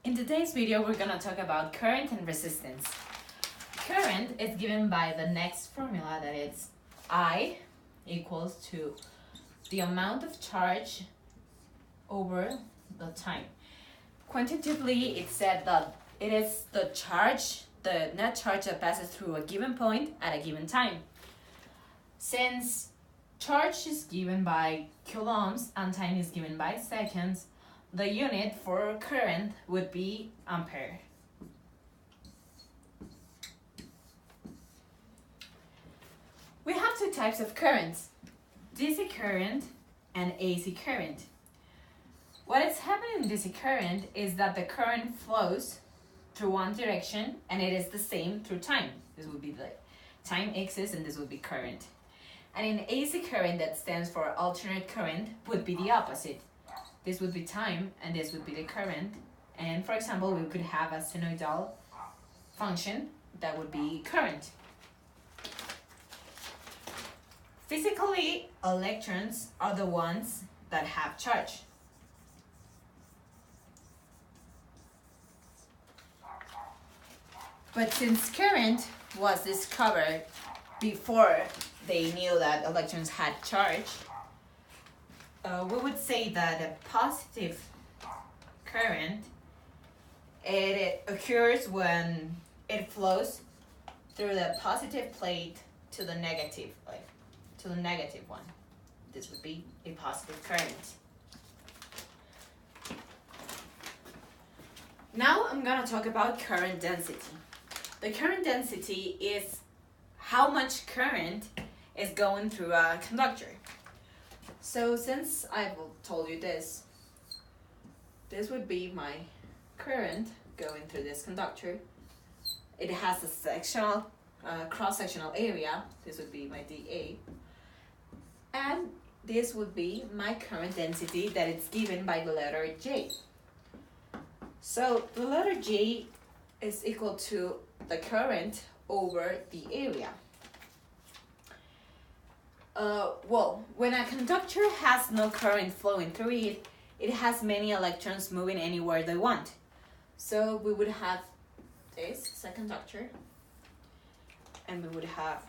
In today's video, we're gonna talk about current and resistance. Current is given by the next formula, that it's I equals to the amount of charge over the time. Quantitatively, it said that it is the charge, the net charge that passes through a given point at a given time. Since charge is given by coulombs and time is given by seconds, the unit for current would be ampere. We have two types of currents, DC current and AC current. What is happening in DC current is that the current flows through one direction and it is the same through time. This would be the time axis and this would be current. And in AC current, that stands for alternate current, would be the opposite. This would be time and this would be the current. And for example, we could have a sinusoidal function that would be current. Physically, electrons are the ones that have charge. But since current was discovered before they knew that electrons had charge, we would say that a positive current, it occurs when it flows through the positive plate to the negative, to the negative one. This would be a positive current. Now I'm gonna talk about current density. The current density is how much current is going through a conductor. So since I've told you this would be my current going through this conductor. It has a sectional, cross-sectional area. This would be my dA. And this would be my current density that is given by the letter J. So the letter J is equal to the current over the area. Well, when a conductor has no current flowing through it, it has many electrons moving anywhere they want. So we would have this as a conductor, and we would have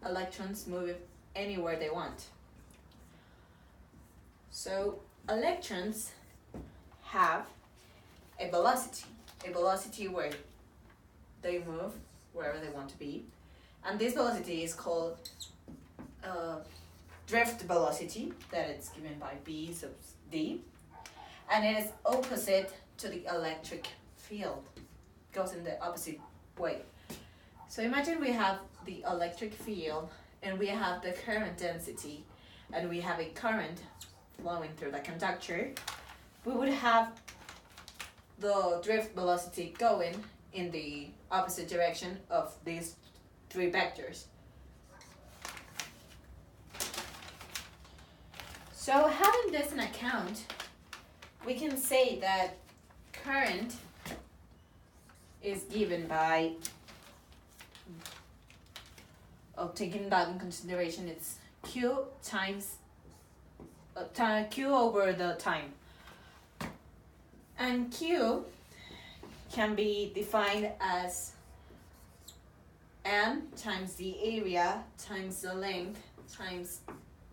electrons moving anywhere they want. So electrons have a velocity where they move wherever they want to be. And this velocity is called drift velocity, that it's given by B sub D. And it is opposite to the electric field. It goes in the opposite way. So imagine we have the electric field and we have the current density and we have a current flowing through the conductor. We would have the drift velocity going in the opposite direction of these three vectors. So having this in account, we can say that current is given by, taking that in consideration, it's Q times Q over the time. And Q can be defined as M times the area times the length times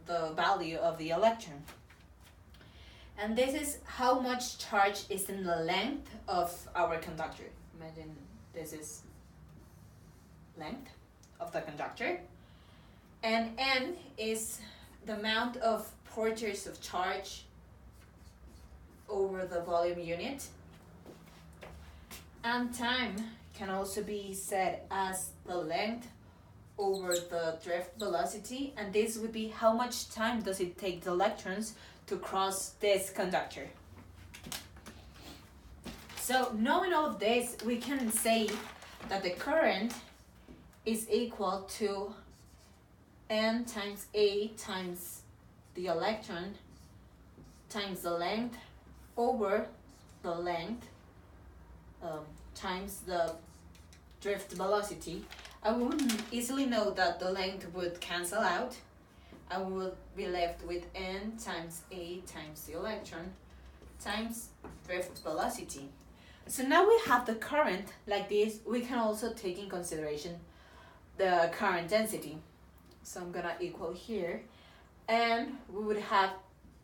the value of the electron. And this is how much charge is in the length of our conductor. Imagine this is length of the conductor. And N is the amount of porters of charge over the volume unit. And time can also be said as the length over the drift velocity, and this would be how much time does it take the electrons to cross this conductor. So knowing all of this, we can say that the current is equal to N times A times the electron times the length over the length times the drift velocity. I would easily know that the length would cancel out. I would be left with N times A times the electron times drift velocity. So now we have the current like this. We can also take in consideration the current density. So I'm gonna equal here, and we would have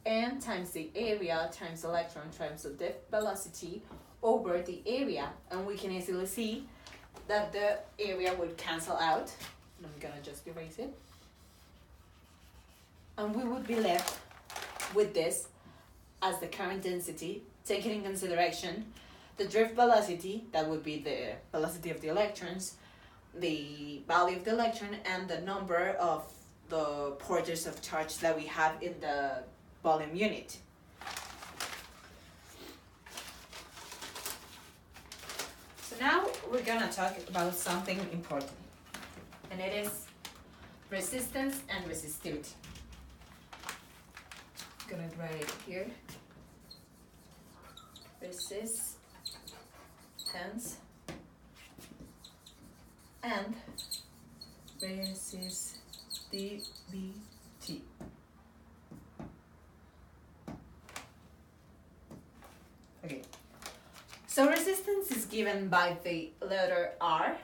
n times the area times electron times the drift velocity over the area, and we can easily see that the area would cancel out. I'm gonna just erase it, and we would be left with this as the current density, taking in consideration the drift velocity, that would be the velocity of the electrons, the value of the electron, and the number of the porters of charge that we have in the volume unit. So now we're gonna talk about something important, and it is resistance and resistivity. I'm gonna write it here. Resistance and resistivity. Okay, so resistance is given by the letter R,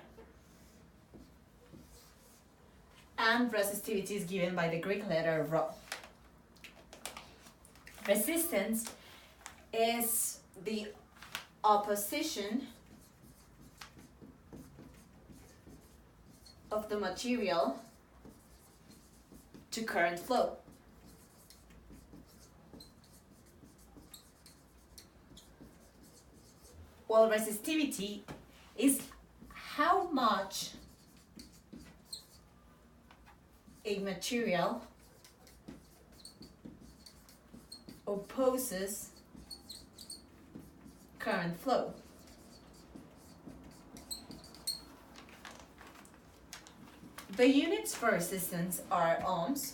and resistivity is given by the Greek letter Rho. Resistance is the opposition of the material to current flow. While resistivity is how much a material opposes current flow. The units for resistance are ohms,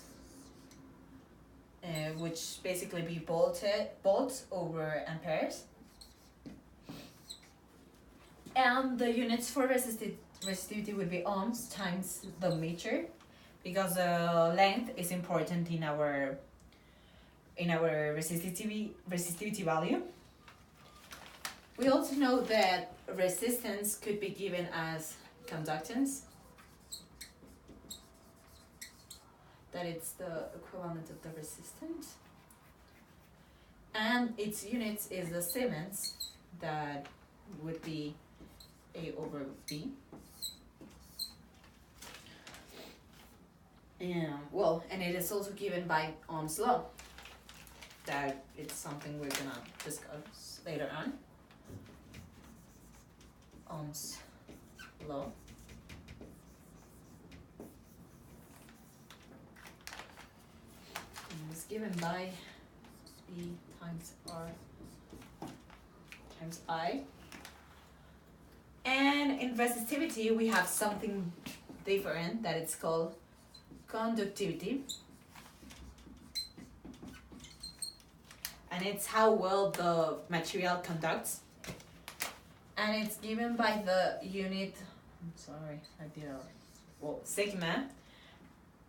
which basically be volts over amperes. And the units for resistivity would be ohms times the meter, because the length is important in our resistivity value. We also know that resistance could be given as conductance, that it's the equivalent of the resistance, and its units is the Siemens, that would be A over B. And it is also given by Ohm's law, that it's something we're gonna discuss later on. Ohm's law. And it's given by E times R times I. And in resistivity, we have something different, that it's called conductivity. And it's how well the material conducts. And it's given by the unit, sigma.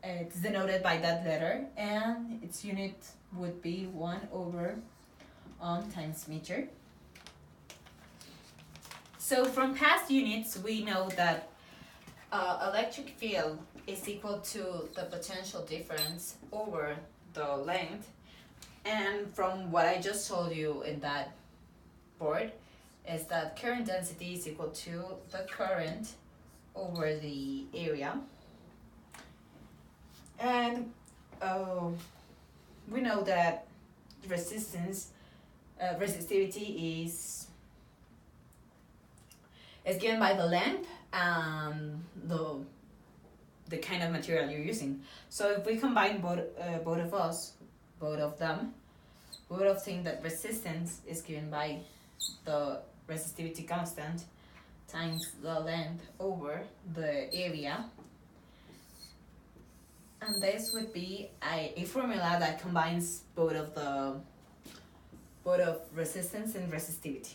It's denoted by that letter, and its unit would be 1 over ohm times meter. So from past units, we know that electric field is equal to the potential difference over the length. And from what I just told you in that board, is that current density is equal to the current over the area. And we know that resistivity is given by the length and the kind of material you're using. So if we combine both of them, we would have seen that resistance is given by the resistivity constant times the length over the area. And this would be a formula that combines both of resistance and resistivity.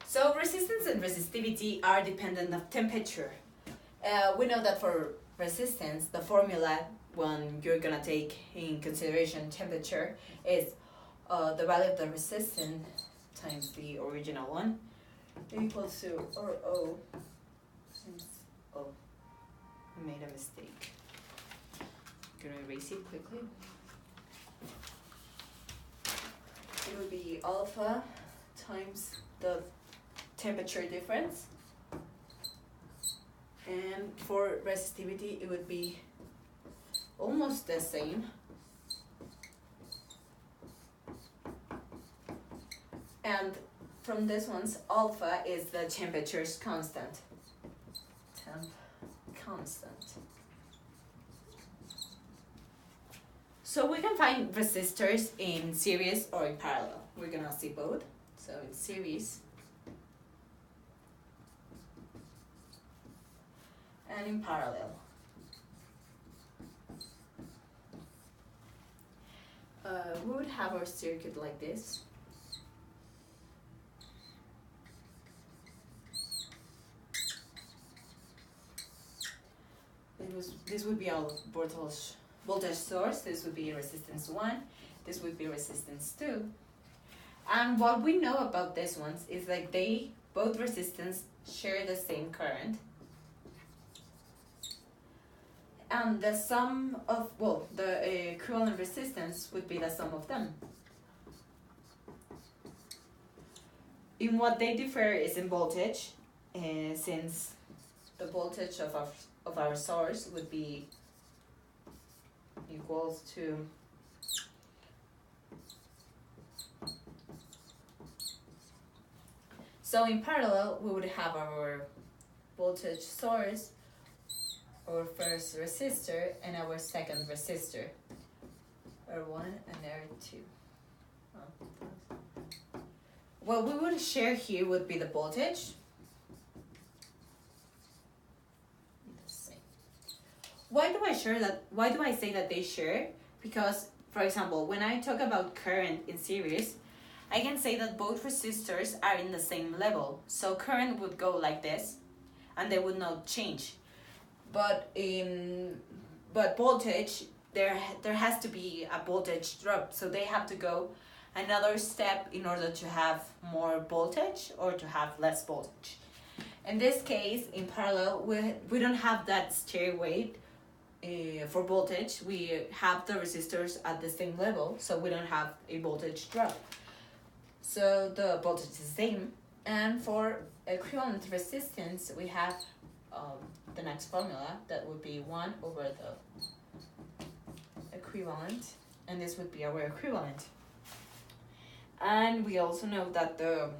So resistance and resistivity are dependent on temperature. We know that for resistance, the formula when you're gonna take in consideration temperature is the value of the resistance times the original one equals to Rho. Since I made a mistake. I'm gonna erase it quickly. It would be alpha times the temperature difference, and for resistivity it would be almost the same, and from this one's alpha is the temperature's constant. Temp constant. So we can find resistors in series or in parallel. We're gonna see both. So in series and in parallel. We would have our circuit like this. This would be our voltage source. This would be resistance 1. This would be resistance 2. And what we know about these ones is that they both resistance share the same current. And the sum of, the equivalent resistance would be the sum of them. In what they differ is in voltage, since the voltage of our source would be equals to so in parallel we would have our voltage source, our first resistor, and our second resistor, R1 and R2. What we would share here would be the voltage. Why do I say that they share? Because, for example, when I talk about current in series, I can say that both resistors are in the same level. So current would go like this, and they would not change. But voltage, there has to be a voltage drop. So they have to go another step in order to have more voltage or to have less voltage. In this case, in parallel, we don't have that stairway. For voltage, we have the resistors at the same level, so we don't have a voltage drop. So the voltage is the same. And for equivalent resistance, we have the next formula that would be 1 over the equivalent, and this would be our equivalent. And we also know that the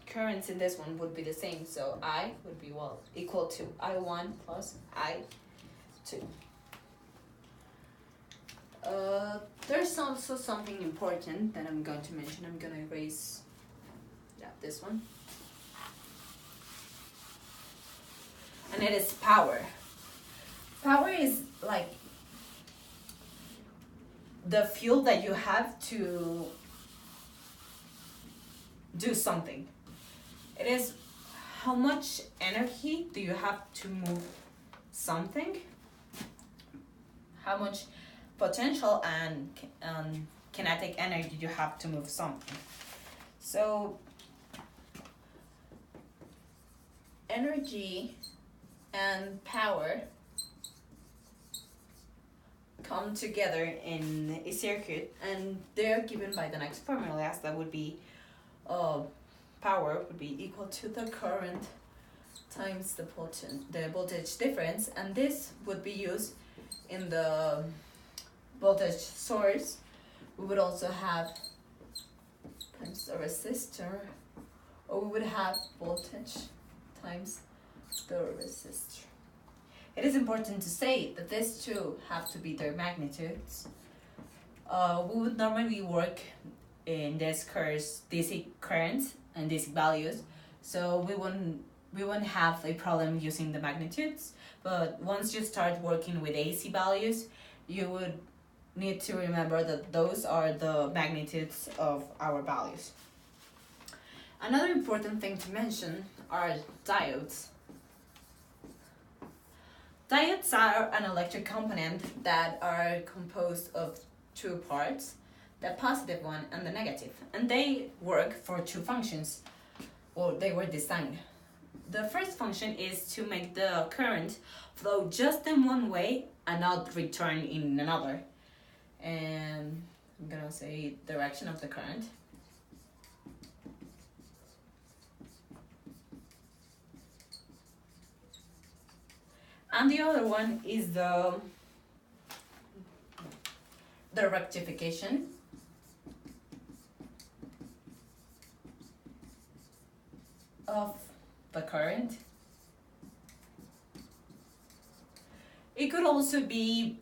currents in this one would be the same, so I would be equal to I1 plus I2. There's also something important that I'm going to mention. I'm going to erase this one. And it is power. Power is like the fuel that you have to do something. It is how much energy do you have to move something, how much potential and kinetic energy you have to move something. So energy and power come together in a circuit, and they're given by the next formulas. That would be power would be equal to the current times the voltage difference, and this would be used in the voltage source. We would also have times the resistor, or we would have voltage times the resistor. It is important to say that these two have to be their magnitudes. We would normally work in this course DC currents and DC values, so we wouldn't have a problem using the magnitudes. But once you start working with AC values, you would need to remember that those are the magnitudes of our values. Another important thing to mention are diodes. Diodes are an electric component that are composed of two parts, the positive one and the negative, and they work for two functions, or they were designed. The first function is to make the current flow just in one way and not return in another. And I'm gonna say direction of the current. And the other one is the rectification. Of the current. It could also be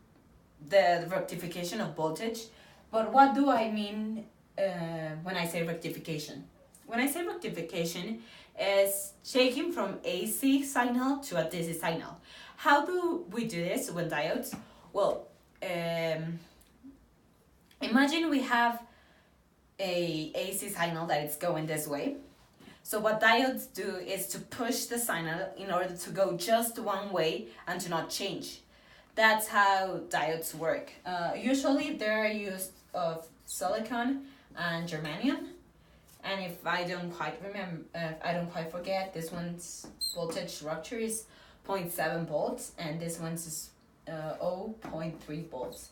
the rectification of voltage, but what do I mean when I say rectification? When I say rectification, is changing from AC signal to a DC signal. How do we do this with diodes? Well, imagine we have a AC signal that is going this way. So what diodes do is to push the signal in order to go just one way and to not change. That's how diodes work. Usually they're used of silicon and germanium. And if I don't quite forget, this one's voltage rupture is 0.7 volts and this one's is 0.3 volts.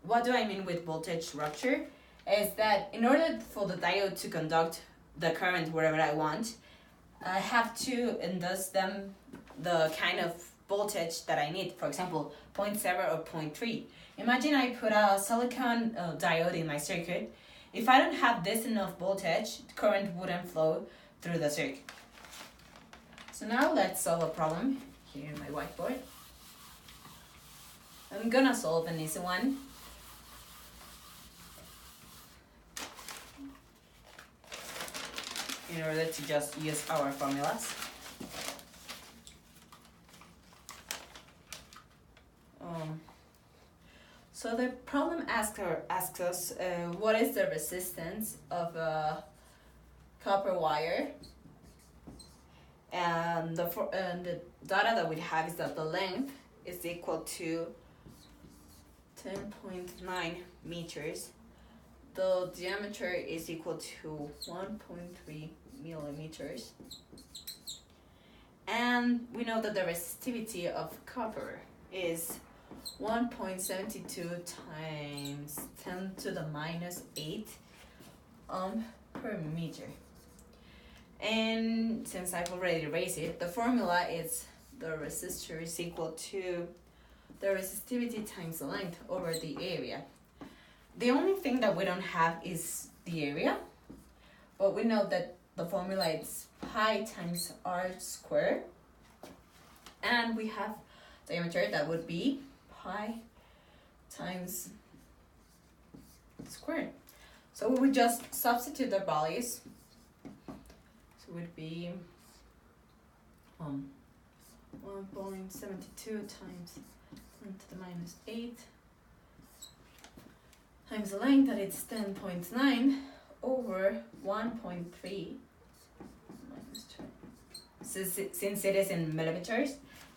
What do I mean with voltage rupture? Is that in order for the diode to conduct the current wherever I want, I have to induce them the kind of voltage that I need. For example, 0.7 or 0.3. Imagine I put a silicon diode in my circuit. If I don't have this enough voltage, current wouldn't flow through the circuit. So now let's solve a problem here in my whiteboard. I'm gonna solve an easy one. In order to just use our formulas. So the problem asks us what is the resistance of a copper wire, and the data that we have is that the length is equal to 10.9 meters. The diameter is equal to 1.3 millimeters. And we know that the resistivity of copper is 1.72 times 10 to the minus 8 per meter. And since I've already raised it, the formula is the resistor is equal to the resistivity times the length over the area. The only thing that we don't have is the area, but we know that the formula is pi times r squared, and we have diameter that would be pi times squared. So we would just substitute the values. So it would be 1.72 times 10 to the minus 8 times the length, that it's 10.9 over 1.3 minus 2. Since it is in millimeters,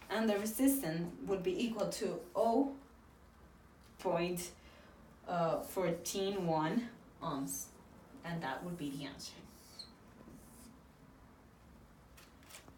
and the resistance would be equal to 0.141 ohms, and that would be the answer.